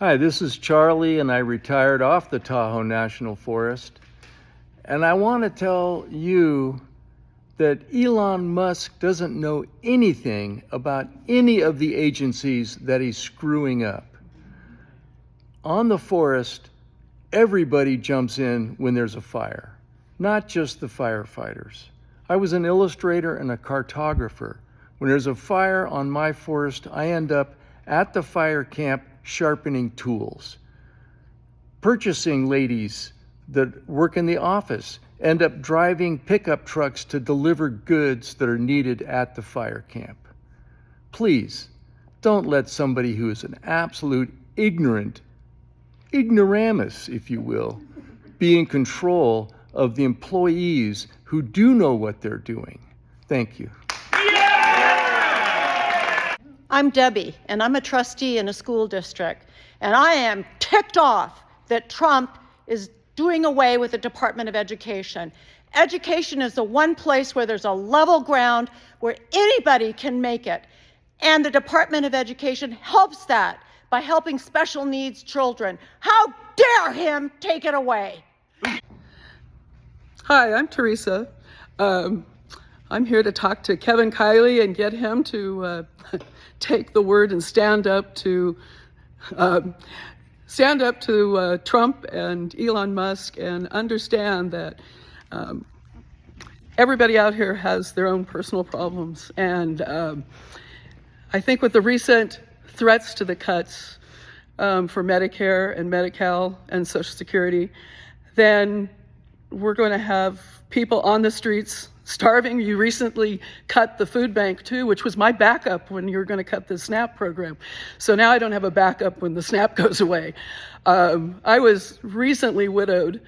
Hi, this is Charlie, and I retired off the Tahoe National Forest. And I want to tell you that Elon Musk doesn't know anything about any of the agencies that he's screwing up. On the forest, everybody jumps in when there's a fire, not just the firefighters. I was an illustrator and a cartographer. When there's a fire on my forest, I end up at the fire camp sharpening tools. Purchasing ladies that work in the office end up driving pickup trucks to deliver goods that are needed at the fire camp. Please, don't let somebody who is an absolute ignoramus, if you will, be in control of the employees who do know what they're doing. Thank you. I'm Debbie, and I'm a trustee in a school district, and I am ticked off that Trump is doing away with the Department of Education. Education is the one place where there's a level ground where anybody can make it, and the Department of Education helps that by helping special needs children. How dare him take it away? Hi, I'm Teresa. I'm here to talk to Kevin Kiley and get him to take the word and stand up to Trump and Elon Musk and understand that everybody out here has their own personal problems. And I think with the recent threats to the cuts for Medicare and Medi-Cal and Social Security, then we're going to have people on the streets starving. You recently cut the food bank too, which was my backup when you were going to cut the SNAP program. So now I don't have a backup when the SNAP goes away. I was recently widowed,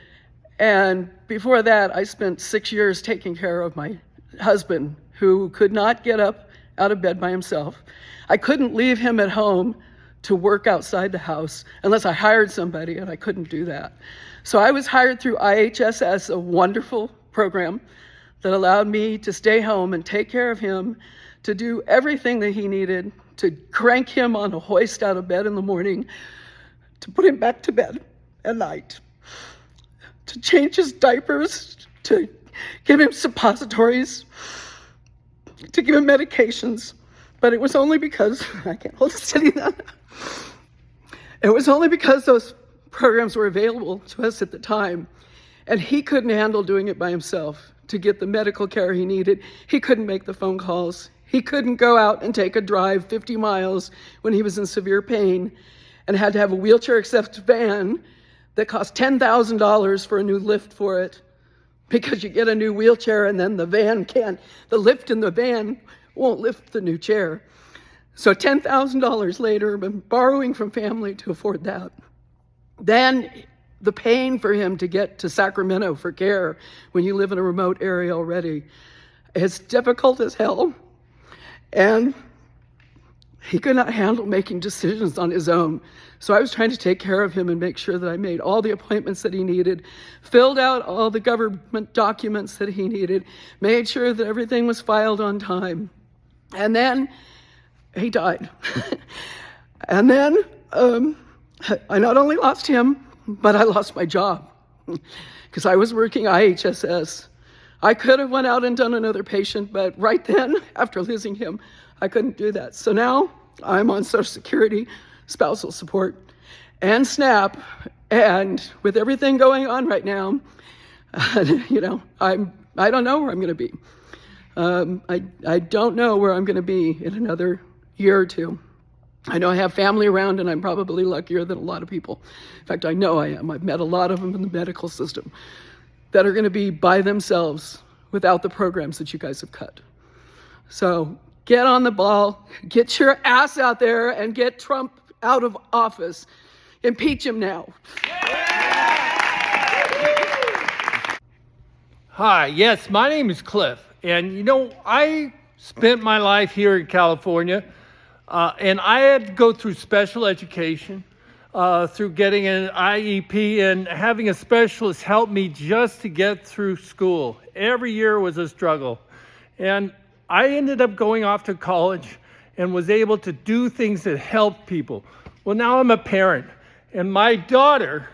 and before that I spent 6 years taking care of my husband, who could not get up out of bed by himself. I couldn't leave him at home to work outside the house unless I hired somebody, and I couldn't do that. So I was hired through IHSS, a wonderful program that allowed me to stay home and take care of him, to do everything that he needed, to crank him on a hoist out of bed in the morning, to put him back to bed at night, to change his diapers, to give him suppositories, to give him medications. But it was only because, I can't hold it steady now. It was only because those programs were available to us at the time, and he couldn't handle doing it by himself. To get the medical care he needed, he couldn't make the phone calls. He couldn't go out and take a drive 50 miles when he was in severe pain, and had to have a wheelchair-accessible van that cost $10,000 for a new lift for it, because you get a new wheelchair and then the lift in the van won't lift the new chair. So $10,000 later, I've been borrowing from family to afford that. Then the pain for him to get to Sacramento for care when you live in a remote area already is difficult as hell. And he could not handle making decisions on his own. So I was trying to take care of him and make sure that I made all the appointments that he needed, filled out all the government documents that he needed, made sure that everything was filed on time. And then he died. And then I not only lost him, but I lost my job because I was working IHSS. I could have went out and done another patient, but right then, after losing him, I couldn't do that. So now I'm on Social Security, spousal support, and SNAP. And with everything going on right now, I don't know where I'm going to be. I don't know where I'm going to be in another year or two. I know I have family around, and I'm probably luckier than a lot of people. In fact, I know I am. I've met a lot of them in the medical system that are going to be by themselves without the programs that you guys have cut. So get on the ball, get your ass out there, and get Trump out of office. Impeach him now. Hi, yes, my name is Cliff. And I spent my life here in California. And I had to go through special education, through getting an IEP, and having a specialist help me just to get through school. Every year was a struggle. And I ended up going off to college and was able to do things that helped people. Well, now I'm a parent, And my daughter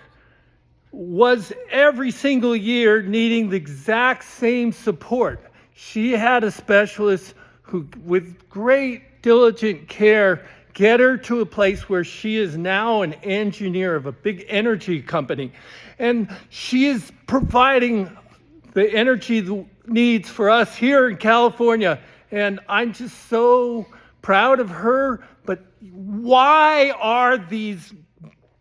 was every single year needing the exact same support. She had a specialist who, with great diligent care, get her to a place where she is now an engineer of a big energy company. And she is providing the energy needs for us here in California. And I'm just so proud of her. But why are these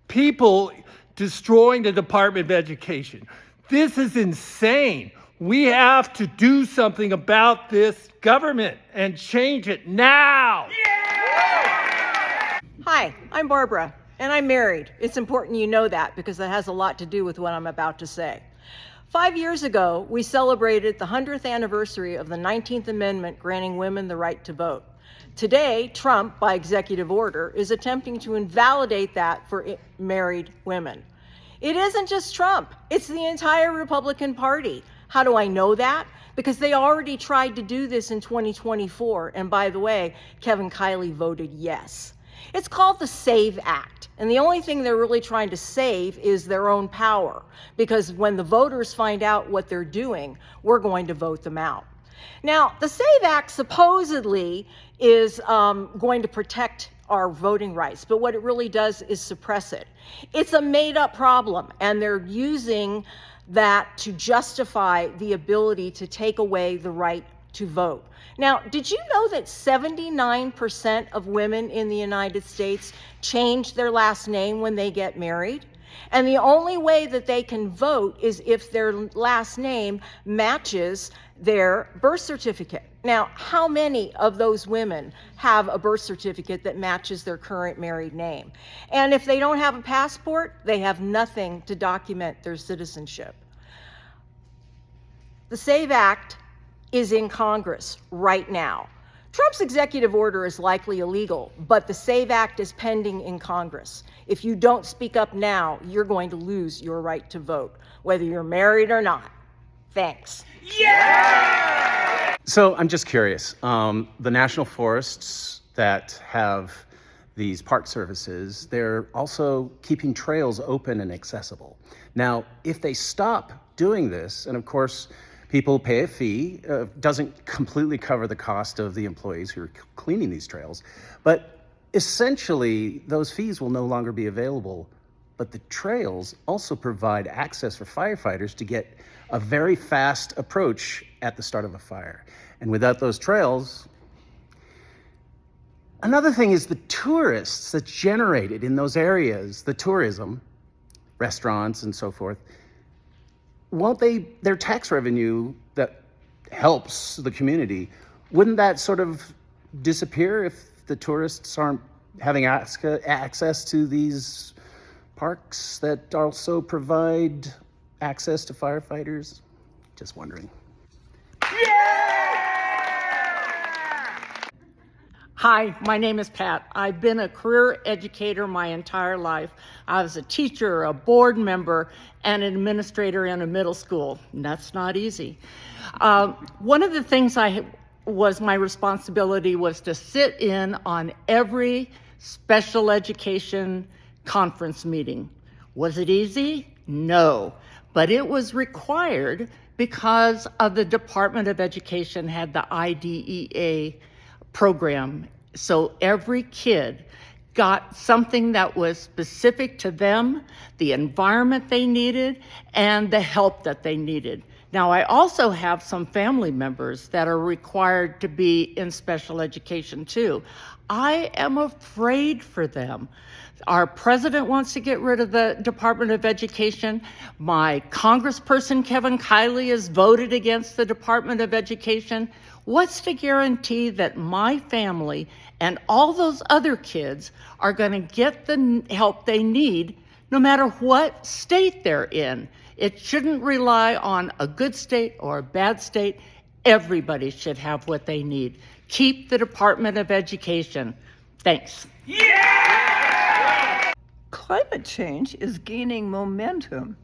people destroying the Department of Education? This is insane. We have to do something about this government and change it now. Hi, I'm Barbara, and I'm married. It's important you know that because that has a lot to do with what I'm about to say. 5 years ago, we celebrated the 100th anniversary of the 19th Amendment granting women the right to vote. Today, Trump, by executive order, is attempting to invalidate that for married women. It isn't just Trump, it's the entire Republican Party. How do I know that? Because they already tried to do this in 2024, and by the way, Kevin Kiley voted yes. It's called the SAVE Act, and the only thing they're really trying to save is their own power, because when the voters find out what they're doing, we're going to vote them out. Now, the SAVE Act supposedly is going to protect our voting rights, but what it really does is suppress it. It's a made-up problem, and they're using that to justify the ability to take away the right to vote. Now, did you know that 79% of women in the United States change their last name when they get married? And the only way that they can vote is if their last name matches their birth certificate. Now, how many of those women have a birth certificate that matches their current married name? And if they don't have a passport, they have nothing to document their citizenship. The SAVE Act is in Congress right now. Trump's executive order is likely illegal, but the SAVE Act is pending in Congress. If you don't speak up now, you're going to lose your right to vote, whether you're married or not. Thanks. So I'm just curious, the national forests that have these park services, they're also keeping trails open and accessible. Now, if they stop doing this, and of course, people pay a fee, doesn't completely cover the cost of the employees who are cleaning these trails, but essentially those fees will no longer be available. But the trails also provide access for firefighters to get a very fast approach at the start of a fire. And without those trails, another thing is the tourists that's generated in those areas, the tourism, restaurants and so forth, their tax revenue that helps the community, wouldn't that sort of disappear if the tourists aren't having access to these parks that also provide access to firefighters? Just wondering. Hi, my name is Pat. I've been a career educator my entire life. I was a teacher, a board member, and an administrator in a middle school. And that's not easy. One of the things my responsibility was to sit in on every special education conference meeting. Was it easy? No, but it was required because of the Department of Education had the IDEA program. So every kid got something that was specific to them, the environment they needed, and the help that they needed. Now, I also have some family members that are required to be in special education too. I am afraid for them. Our president wants to get rid of the Department of Education. My congressperson, Kevin Kiley, has voted against the Department of Education. What's to guarantee that my family and all those other kids are going to get the help they need no matter what state they're in? It shouldn't rely on a good state or a bad state. Everybody should have what they need. Keep the Department of Education. Thanks. Climate change is gaining momentum.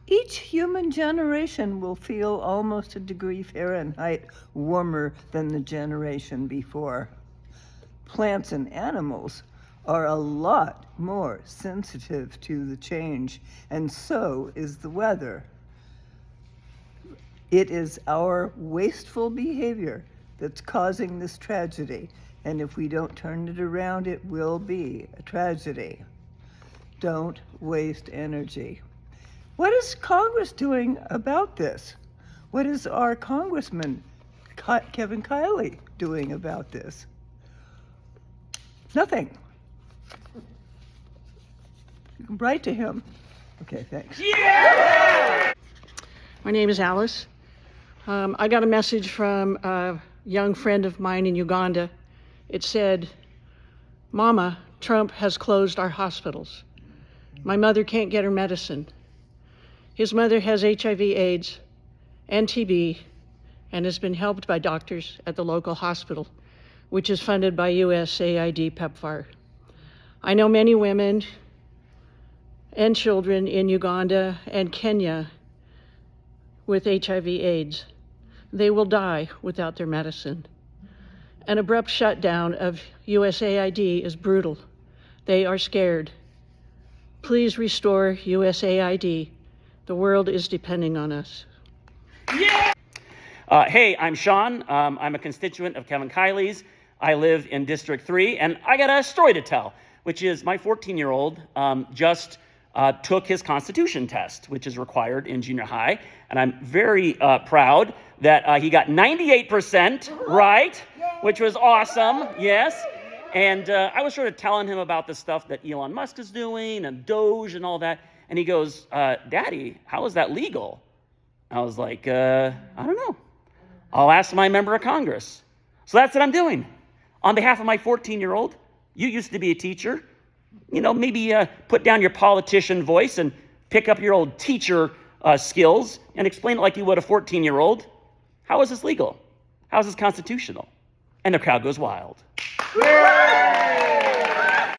Each human generation will feel almost a degree Fahrenheit warmer than the generation before. Plants and animals are a lot more sensitive to the change, and so is the weather. It is our wasteful behavior that's causing this tragedy, and if we don't turn it around, it will be a tragedy. Don't waste energy. What is Congress doing about this? What is our Congressman, Kevin Kiley, doing about this? Nothing. You can write to him. Okay, thanks. My name is Alice. I got a message from a young friend of mine in Uganda. It said, "Mama, Trump has closed our hospitals. My mother can't get her medicine. His mother has HIV/AIDS and TB and has been helped by doctors at the local hospital, which is funded by USAID PEPFAR. I know many women and children in Uganda and Kenya with HIV/AIDS. They will die without their medicine. An abrupt shutdown of USAID is brutal. They are scared. Please restore USAID. The world is depending on us." Hey, I'm Sean. I'm a constituent of Kevin Kiley's. I live in District 3, and I got a story to tell, which is my 14-year-old just took his Constitution test, which is required in junior high, and I'm very proud that he got 98% right, which was awesome, yes. And I was sort of telling him about the stuff that Elon Musk is doing and DOGE and all that, and he goes, "Daddy, how is that legal?" I was like, I don't know. I'll ask my member of Congress. So that's what I'm doing. On behalf of my 14-year-old, you used to be a teacher. You know, maybe put down your politician voice and pick up your old teacher skills and explain it like you would a 14-year-old. How is this legal? How is this constitutional? And the crowd goes wild.